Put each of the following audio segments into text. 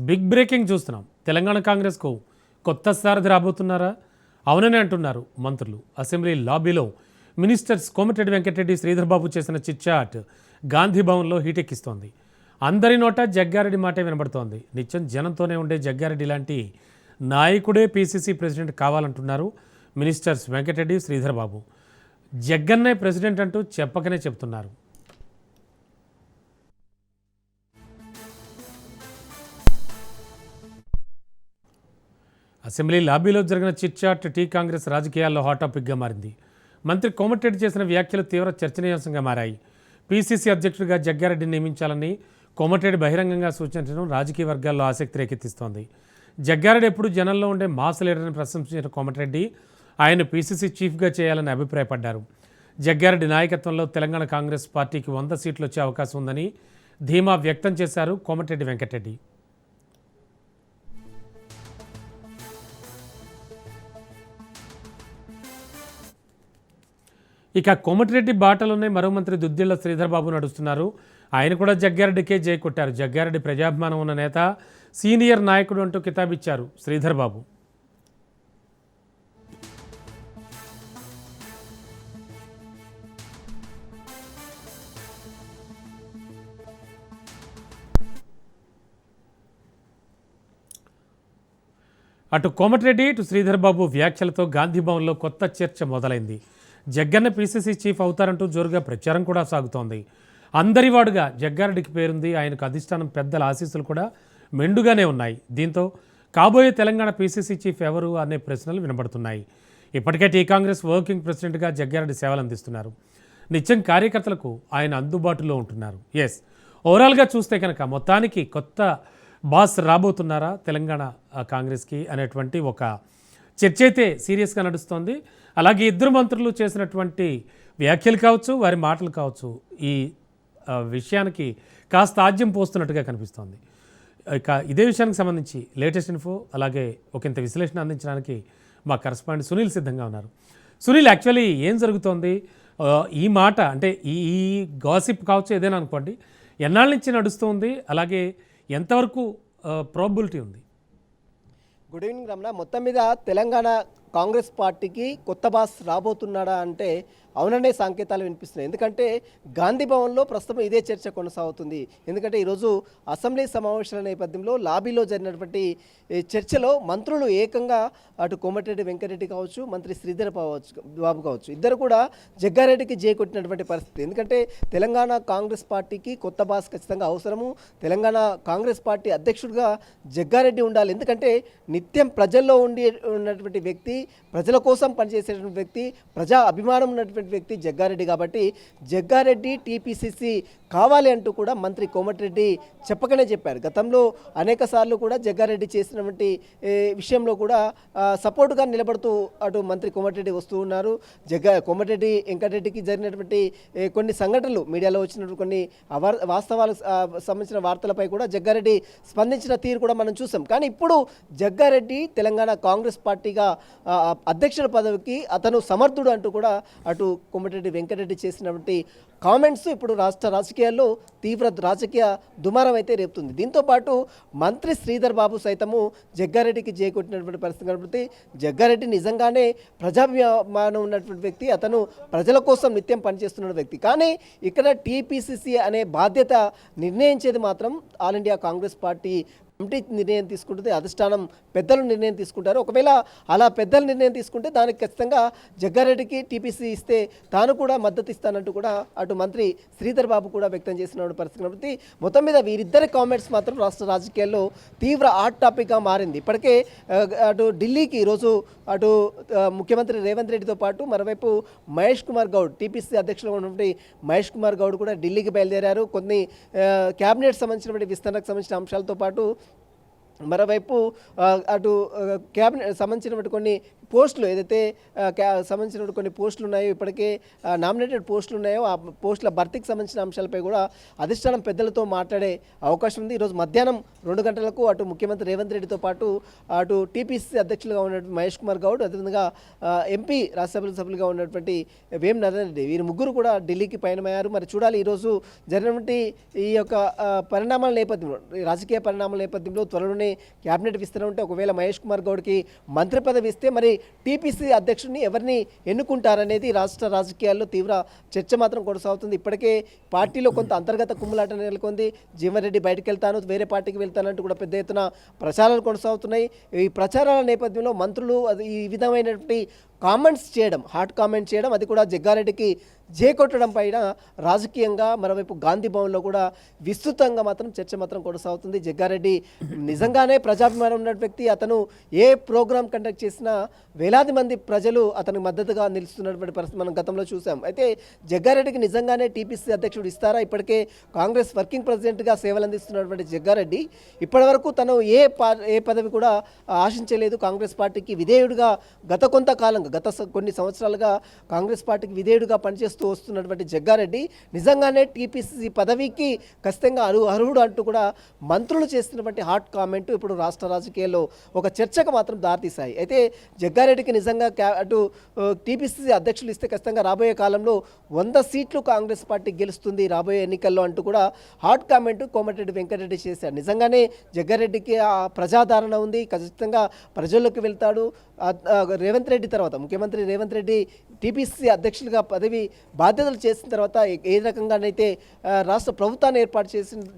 Big breaking చూస్తున్నాం. తెలంగాణ కాంగ్రెస్కు కొత్త సారథి రాబోతున్నారా? అవునని అంటున్నారు మంత్రులు. అసెంబ్లీ లాబీలో మినిస్టర్స్ కోమటిరెడ్డి వెంకటరెడ్డి, శ్రీధర్ బాబు చేసిన చిట్చాట్ గాంధీ భవన్లో హీటెక్కిస్తోంది. అందరి నోట జగ్గారెడ్డి మాటే వినబడుతోంది. నిత్యం జనంతోనే ఉండే జగ్గారెడ్డి లాంటి నాయకుడే పీసీసీ ప్రెసిడెంట్ కావాలంటున్నారు మినిస్టర్స్ వెంకటరెడ్డి, శ్రీధర్ బాబు. జగ్గన్నే ప్రెసిడెంట్ అంటూ చెప్పకనే చెప్తున్నారు. అసెంబ్లీ లాబీలో జరిగిన చిట్చాట్ టీ కాంగ్రెస్ రాజకీయాల్లో హాట్ టాపిక్గా మారింది. మంత్రి కోమటిరెడ్డి చేసిన వ్యాఖ్యలు తీవ్ర చర్చనీయాంశంగా మారాయి. పీసీసీ అధ్యక్షుడిగా జగ్గారెడ్డిని నియమించాలని కోమటిరెడ్డి బహిరంగంగా సూచించడం రాజకీయ వర్గాల్లో ఆసక్తి రేకెత్తిస్తోంది. జగ్గారెడ్డి ఎప్పుడు జనంలో ఉండే మాస్ లీడర్ని ప్రశంసించిన కోమటిరెడ్డి ఆయన పీసీసీ చీఫ్గా చేయాలని అభిప్రాయపడ్డారు. జగ్గారెడ్డి నాయకత్వంలో తెలంగాణ కాంగ్రెస్ పార్టీకి 100 సీట్లు వచ్చే అవకాశం ఉందని ధీమా వ్యక్తం చేశారు కోమటిరెడ్డి వెంకటరెడ్డి. ఇక కోమటిరెడ్డి బాటలోనే మరో మంత్రి దుద్దిళ్ల శ్రీధర్ బాబు నడుస్తున్నారు. ఆయన కూడా జగ్గారెడ్డికే జై కొట్టారు. జగ్గారెడ్డి ప్రజాభిమానం ఉన్న నేత, సీనియర్ నాయకుడు అంటూ కితాబిచ్చారు శ్రీధర్ బాబు. అటు కోమటిరెడ్డి, ఇటు శ్రీధర్ బాబు వ్యాఖ్యలతో గాంధీ భవన్లో కొత్త చర్చ మొదలైంది. జగ్గన్న పీసీసీ చీఫ్ అవుతారంటూ జోరుగా ప్రచారం కూడా సాగుతోంది. అందరివాడుగా జగ్గారెడ్డికి పేరుంది. ఆయనకు అధిష్టానం పెద్దల ఆశీస్సులు కూడా మెండుగానే ఉన్నాయి. దీంతో కాబోయే తెలంగాణ పీసీసీ చీఫ్ ఎవరు అనే ప్రశ్నలు వినబడుతున్నాయి. ఇప్పటికే టీ కాంగ్రెస్ వర్కింగ్ ప్రెసిడెంట్గా జగ్గారెడ్డి సేవలు అందిస్తున్నారు. నిత్యం కార్యకర్తలకు ఆయన అందుబాటులో ఉంటున్నారు. ఓవరాల్గా చూస్తే కనుక మొత్తానికి కొత్త బాస్ రాబోతున్నారా తెలంగాణ కాంగ్రెస్కి అనేటువంటి ఒక చర్చ అయితే సీరియస్గా నడుస్తోంది. అలాగే ఇద్దరు మంత్రులు చేసినటువంటి వ్యాఖ్యలు కావచ్చు, వారి మాటలు కావచ్చు, ఈ విషయానికి కాస్త ఆజ్యం పోస్తున్నట్టుగా కనిపిస్తోంది. ఇక ఇదే విషయానికి సంబంధించి లేటెస్ట్ ఇన్ఫో అలాగే ఒకంత విశ్లేషణ అందించడానికి మా కరెస్పాండెంట్ సునీల్ సిద్ధంగా ఉన్నారు. సునీల్, యాక్చువల్లీ ఏం జరుగుతోంది? ఈ మాట అంటే ఈ గాసిప్ కావచ్చు ఏదైనా అనుకోండి, ఎన్నాళ్ళ నుంచి నడుస్తుంది, అలాగే ఎంతవరకు ప్రాబిలిటీ ఉంది? Good evening Ramana. మొత్తం మీద తెలంగాణ కాంగ్రెస్ పార్టీకి కొత్త బాస్ రాబోతున్నాడా అంటే అవుననే సంకేతాలు వినిపిస్తున్నాయి. ఎందుకంటే గాంధీ భవన్లో ప్రస్తుతం ఇదే చర్చ కొనసాగుతుంది. ఎందుకంటే ఈరోజు అసెంబ్లీ సమావేశాల నేపథ్యంలో లాబీలో జరిగినటువంటి చర్చలో మంత్రులు ఏకంగా అటు కోమటిరెడ్డి వెంకటరెడ్డి కావచ్చు, మంత్రి శ్రీధర్ బాబు కావచ్చు, ఇద్దరు కూడా జగ్గారెడ్డికి జై కొట్టినటువంటి పరిస్థితి. ఎందుకంటే తెలంగాణ కాంగ్రెస్ పార్టీకి కొత్త బాస్ ఖచ్చితంగా అవసరము. తెలంగాణ కాంగ్రెస్ పార్టీ అధ్యక్షుడిగా జగ్గారెడ్డి ఉండాలి. ఎందుకంటే నిత్యం ప్రజల్లో ఉన్నటువంటి వ్యక్తి, ప్రజల కోసం పనిచేసేటువంటి వ్యక్తి, ప్రజా అభిమానం ఉన్నటువంటి వ్యక్తి జగ్గారెడ్డి. కాబట్టి జగ్గారెడ్డి టీపీసీసీ కావాలి అంటూ కూడా మంత్రి కోమటిరెడ్డి చెప్పకనే చెప్పారు. గతంలో అనేక సార్లు కూడా జగ్గారెడ్డి చేసినటువంటి విషయంలో కూడా సపోర్టుగా నిలబడుతూ అటు మంత్రి కోమటిరెడ్డి వస్తూ ఉన్నారు. కోమటిరెడ్డి వెంకటరెడ్డికి జరిగినటువంటి కొన్ని సంఘటనలు, మీడియాలో వచ్చినటువంటి కొన్ని వాస్తవాలకు సంబంధించిన వార్తలపై కూడా జగ్గారెడ్డి స్పందించిన తీరు కూడా మనం చూసాం. కానీ ఇప్పుడు జగ్గారెడ్డి తెలంగాణ కాంగ్రెస్ పార్టీగా అధ్యక్షుల పదవికి అతను సమర్థుడు అంటూ కూడా అటు కోమటిరెడ్డి వెంకటరెడ్డి చేసినటువంటి కామెంట్స్ ఇప్పుడు రాష్ట్ర రాజకీయాల్లో తీవ్ర రాజకీయ దుమారం అయితే రేపుతుంది. దీంతోపాటు మంత్రి శ్రీధర్ బాబు సైతము జగ్గారెడ్డికి చేకొట్టినటువంటి పరిస్థితి కనబడుతుంది. జగ్గారెడ్డి నిజంగానే ప్రజాభిమానం ఉన్నటువంటి వ్యక్తి, అతను ప్రజల కోసం నిత్యం పనిచేస్తున్న వ్యక్తి. కానీ ఇక్కడ టీపీసీసీ అనే బాధ్యత నిర్ణయించేది మాత్రం all India Congress party committee నిర్ణయం తీసుకుంటుంది. అధిష్టానం పెద్దలు నిర్ణయం తీసుకుంటారు. ఒకవేళ అలా పెద్దలు నిర్ణయం తీసుకుంటే దానికి ఖచ్చితంగా జగ్గారెడ్డికి టీపీసీ ఇస్తే తాను కూడా మద్దతు ఇస్తానంటూ కూడా అటు మంత్రి శ్రీధర్ బాబు కూడా వ్యక్తం చేసిన పరిస్థితి కాబట్టి మొత్తం మీద వీరిద్దరి కామెంట్స్ మాత్రం రాష్ట్ర రాజకీయాల్లో తీవ్ర హాట్ టాపిక్గా మారింది. ఇప్పటికే అటు ఢిల్లీకి ఈరోజు అటు ముఖ్యమంత్రి రేవంత్ రెడ్డితో పాటు మరోవైపు మహేష్ కుమార్ గౌడ్, టీపీసీ అధ్యక్షులుగా ఉన్నటువంటి మహేష్ కుమార్ గౌడ్ కూడా ఢిల్లీకి బయలుదేరారు. కొన్ని క్యాబినెట్ సంబంధించినటువంటి విస్తరణకు సంబంధించిన అంశాలతో పాటు మరోవైపు అటు క్యాబినెట్ సంబంధించినటువంటి కొన్ని పోస్టులు ఏదైతే సంబంధించిన కొన్ని పోస్టులు ఉన్నాయో ఇప్పటికే నామినేటెడ్ పోస్టులు ఉన్నాయో ఆ పోస్టుల భర్తీకి సంబంధించిన అంశాలపై కూడా అధిష్టానం పెద్దలతో మాట్లాడే అవకాశం ఉంది. ఈరోజు మధ్యాహ్నం 2 గంటలకు అటు ముఖ్యమంత్రి రేవంత్ రెడ్డితో పాటు అటు టీపీసీసీ అధ్యక్షులుగా ఉన్నటువంటి మహేష్ కుమార్ గౌడ్, అదేవిధంగా ఎంపీ రాజ్యసభ సభ్యులుగా ఉన్నటువంటి వేం నరేందర్ రెడ్డి, వీరు ముగ్గురు కూడా ఢిల్లీకి పయనమయ్యారు. మరి చూడాలి ఈరోజు జరిగినటువంటి ఈ యొక్క పరిణామాల నేపథ్యంలో, రాజకీయ పరిణామాల నేపథ్యంలో త్వరలోనే క్యాబినెట్ విస్తరణ ఉంటే ఒకవేళ మహేష్ కుమార్ గౌడ్కి మంత్రి పదవి ఇస్తే మరి టీపీసీ అధ్యక్షుడిని ఎవరిని ఎన్నుకుంటారనేది రాష్ట్ర రాజకీయాల్లో తీవ్ర చర్చ మాత్రం కొనసాగుతుంది. ఇప్పటికే పార్టీలో కొంత అంతర్గత కుమ్ములాట నెలకొంది. జీవన్ రెడ్డి బయటకు వెళ్తాను, వేరే పార్టీకి వెళ్తానంటూ కూడా పెద్ద ఎత్తున ప్రచారాలు కొనసాగుతున్నాయి. ఈ ప్రచారాల నేపథ్యంలో మంత్రులు ఈ విధమైనటువంటి కామెంట్స్ చేయడం, హాట్ కామెంట్ చేయడం, అది కూడా జగ్గారెడ్డికి కొట్టడం పైన రాజకీయంగా మరోవైపు గాంధీ భవన్లో కూడా విస్తృతంగా మాత్రం చర్చ మాత్రం కొనసాగుతుంది. జగ్గారెడ్డి నిజంగానే ప్రజాభిమానం ఉన్న వ్యక్తి. అతను ఏ ప్రోగ్రామ్ కండక్ట్ చేసినా వేలాది మంది ప్రజలు అతనికి మద్దతుగా నిలుస్తున్నటువంటి పరిస్థితి మనం గతంలో చూసాం. అయితే జగ్గారెడ్డికి నిజంగానే టీపీసీ అధ్యక్షుడు ఇస్తారా? ఇప్పటికే కాంగ్రెస్ వర్కింగ్ ప్రెసిడెంట్గా సేవలు అందిస్తున్నటువంటి జగ్గారెడ్డి ఇప్పటివరకు తను ఏ పదవి కూడా ఆశించలేదు. కాంగ్రెస్ పార్టీకి విధేయుడిగా గత కొన్ని సంవత్సరాలుగా కాంగ్రెస్ పార్టీకి విధేయుడిగా పనిచేస్తూ వస్తున్నటువంటి జగ్గారెడ్డి నిజంగానే టీపీసీ పదవికి ఖచ్చితంగా అర్హుడు అంటూ కూడా మంత్రులు చేస్తున్నటువంటి హాట్ కామెంట్ ఇప్పుడు రాష్ట్ర రాజకీయాల్లో ఒక చర్చకు మాత్రం దారితీశాయి. అయితే జగ్గారెడ్డికి నిజంగా అటు టీపీసీ అధ్యక్షులు ఇస్తే ఖచ్చితంగా రాబోయే కాలంలో 100 సీట్లు కాంగ్రెస్ పార్టీ గెలుస్తుంది రాబోయే ఎన్నికల్లో అంటూ కూడా హాట్ కామెంట్ కోమటిరెడ్డి వెంకటరెడ్డి చేశారు. నిజంగానే జగ్గారెడ్డికి ఆ ప్రజాదరణ ఉంది, ఖచ్చితంగా ప్రజల్లోకి వెళ్తాడు. రేవంత్ రెడ్డి తర్వాత ముఖ్యమంత్రి రేవంత్ రెడ్డి టీపీసీ అధ్యక్షులుగా పదవి బాధ్యతలు చేసిన తర్వాత ఏ రకంగానైతే రాష్ట్ర ప్రభుత్వాన్ని ఏర్పాటు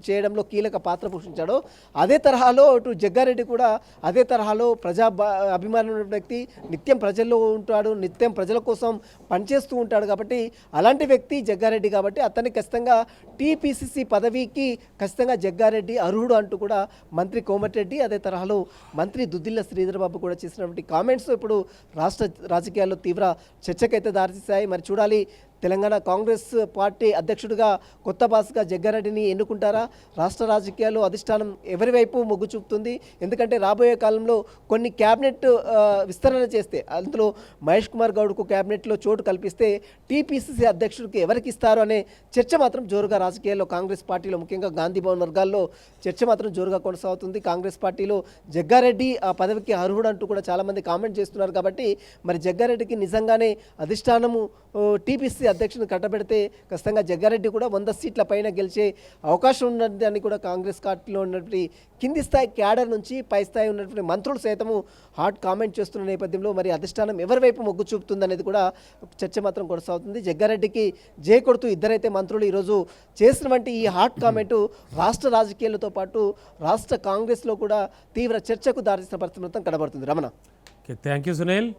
చేయడంలో కీలక పాత్ర పోషించాడో అదే తరహాలో అటు జగ్గారెడ్డి కూడా అదే తరహాలో అభిమానం ఉన్న వ్యక్తి, నిత్యం ప్రజల్లో ఉంటాడు, నిత్యం ప్రజల కోసం పనిచేస్తూ ఉంటాడు. కాబట్టి అలాంటి వ్యక్తి జగ్గారెడ్డి. కాబట్టి అతన్ని ఖచ్చితంగా టీపీసీసీ పదవికి ఖచ్చితంగా జగ్గారెడ్డి అర్హుడు అంటూ కూడా మంత్రి కోమటిరెడ్డి, అదే తరహాలో మంత్రి దుద్దిల్ల శ్రీధర్ బాబు కూడా చేసినటువంటి కామెంట్స్ ఇప్పుడు రాష్ట్ర రాజకీయాల్లో తీవ్ర చర్చకైతే దారితీశాయి. మరి చూడాలి తెలంగాణ కాంగ్రెస్ పార్టీ అధ్యక్షుడిగా కొత్త బాస్గా జగ్గారెడ్డిని ఎన్నుకుంటారా? రాష్ట్ర రాజకీయాల్లో అధిష్టానం ఎవరి వైపు మొగ్గు చూపుతుంది? ఎందుకంటే రాబోయే కాలంలో కొన్ని క్యాబినెట్ విస్తరణ చేస్తే అందులో మహేష్ కుమార్ గౌడ్కు క్యాబినెట్లో చోటు కల్పిస్తే టీపీసీసీ అధ్యక్షుడికి ఎవరికి ఇస్తారు అనే చర్చ మాత్రం జోరుగా రాజకీయాల్లో కాంగ్రెస్ పార్టీలో ముఖ్యంగా గాంధీ భవన్ వర్గాల్లో చర్చ మాత్రం జోరుగా కొనసాగుతుంది. కాంగ్రెస్ పార్టీలో జగ్గారెడ్డి ఆ పదవికి అర్హుడు అంటూ కూడా చాలామంది కామెంట్ చేస్తున్నారు. కాబట్టి మరి జగ్గారెడ్డికి నిజంగానే అధిష్టానము టీపీసీ అధ్యక్షుని కట్టబెడితే ఖచ్చితంగా జగ్గారెడ్డి కూడా 100 సీట్ల పైన గెలిచే అవకాశం ఉన్నదని కూడా కాంగ్రెస్ పార్టీలో ఉన్నటువంటి కింది స్థాయి క్యాడర్ నుంచి పై స్థాయి ఉన్నటువంటి మంత్రులు సైతము హాట్ కామెంట్ చేస్తున్న నేపథ్యంలో మరి అధిష్టానం ఎవరి వైపు మొగ్గు చూపుతుందనేది కూడా చర్చ మాత్రం కొనసాగుతుంది. జగ్గారెడ్డికి కొడుతూ ఇద్దరైతే మంత్రులు ఈరోజు చేసినటువంటి ఈ హాట్ కామెంటు రాష్ట్ర రాజకీయాలతో పాటు రాష్ట్ర కాంగ్రెస్లో కూడా తీవ్ర చర్చకు దారితీసిన పరిస్థితి మొత్తం కనబడుతుంది. Ramana, thank you Sunil.